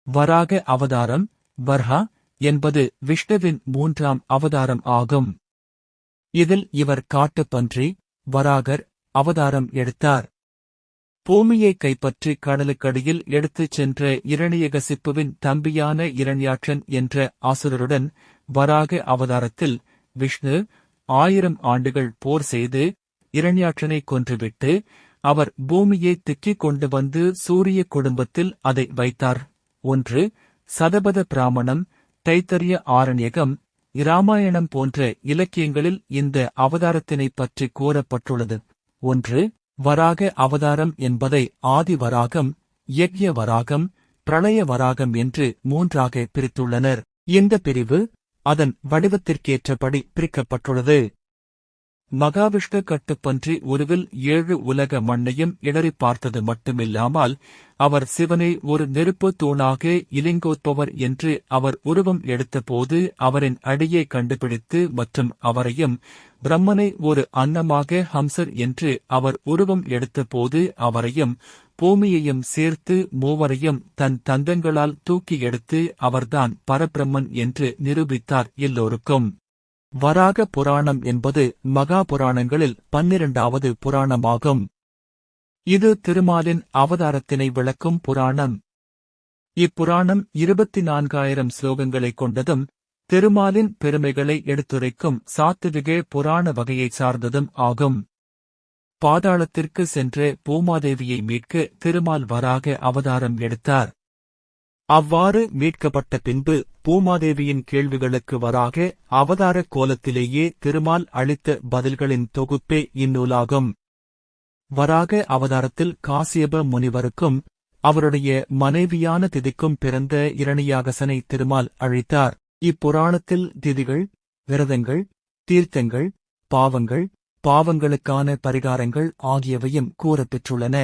வராக அவதாரம் வர்ஹா என்பது விஷ்ணுவின் 3ஆம் அவதாரம் ஆகும். இதில் இவர் காட்டுப்பன்றி வராகர் அவதாரம் எடுத்தார். பூமியை கைப்பற்றி கடலுக்கடியில் எடுத்துச் சென்ற இரணியகசிப்புவின் தம்பியான இரண்யாட்சன் என்ற அசுரருடன் வராக அவதாரத்தில் விஷ்ணு 1000 ஆண்டுகள் போர் செய்து இரண்யாட்சனை கொன்றுவிட்டு அவர் பூமியை திக்கிக் கொண்டு வந்து சூரிய குடும்பத்தில் அதை வைத்தார். 1 சதபத பிராமணம், தைத்தரிய ஆரண்யகம், இராமாயணம் போன்ற இலக்கியங்களில் இந்த அவதாரத்தினைப் பற்றி கூறப்பட்டுள்ளது. 1 வராக அவதாரம் என்பதை ஆதி வராகம், யக்ஞ வராகம், பிரளய வராகம் என்று 3ஆக பிரித்துள்ளனர். இந்த பிரிவு அதன் வடிவத்திற்கேற்றபடி பிரிக்கப்பட்டுள்ளது. மகாவிஷ்ணு கட்டுப்பன்றி உருவில் 7 உலக மண்ணையும் இடறிப் பார்த்தது மட்டுமில்லாமல் அவர் சிவனை ஒரு நெருப்பு தூணாக இலிங்கோத்பவர் என்று அவர் உருவம் எடுத்தபோது அவரின் அடியை கண்டுபிடித்து மற்றும் அவரையும் பிரம்மனை ஒரு அன்னமாக ஹம்சர் என்று அவர் உருவம் எடுத்தபோது அவரையும் பூமியையும் சேர்த்து மூவரையும் தன் தந்தங்களால் தூக்கி எடுத்து அவர்தான் பரபிரம்மன் என்று நிரூபித்தார் எல்லோருக்கும். வராக புராணம் என்பது மகா புராணங்களில் 12வது புராணமாகும். இது திருமாலின் அவதாரத்தினை விளக்கும் புராணம். இப்புராணம் 24,000 ஸ்லோகங்களைக் கொண்டதும் திருமாலின் பெருமைகளை எடுத்துரைக்கும் சாத்விக புராண வகையைச் சார்ந்ததும் ஆகும். பாதாளத்திற்கு சென்ற பூமாதேவியை மீட்க திருமால் வராக அவதாரம் எடுத்தார். அவ்வாறு மீட்கப்பட்ட பின்பு பூமாதேவியின் கேள்விகளுக்கு வராக அவதார கோலத்திலேயே திருமால் அளித்த பதில்களின் தொகுப்பே இந்நூலாகும். வராக அவதாரத்தில் காசியப முனிவருக்கும் அவருடைய மனைவியான திதிக்கும் பிறந்த இரணியாகசனை திருமால் அழித்தார். இப்புராணத்தில் திதிகள், விரதங்கள், தீர்த்தங்கள், பாவங்களுக்கான பரிகாரங்கள் ஆகியவையும் கூறப்பெற்றுள்ளன.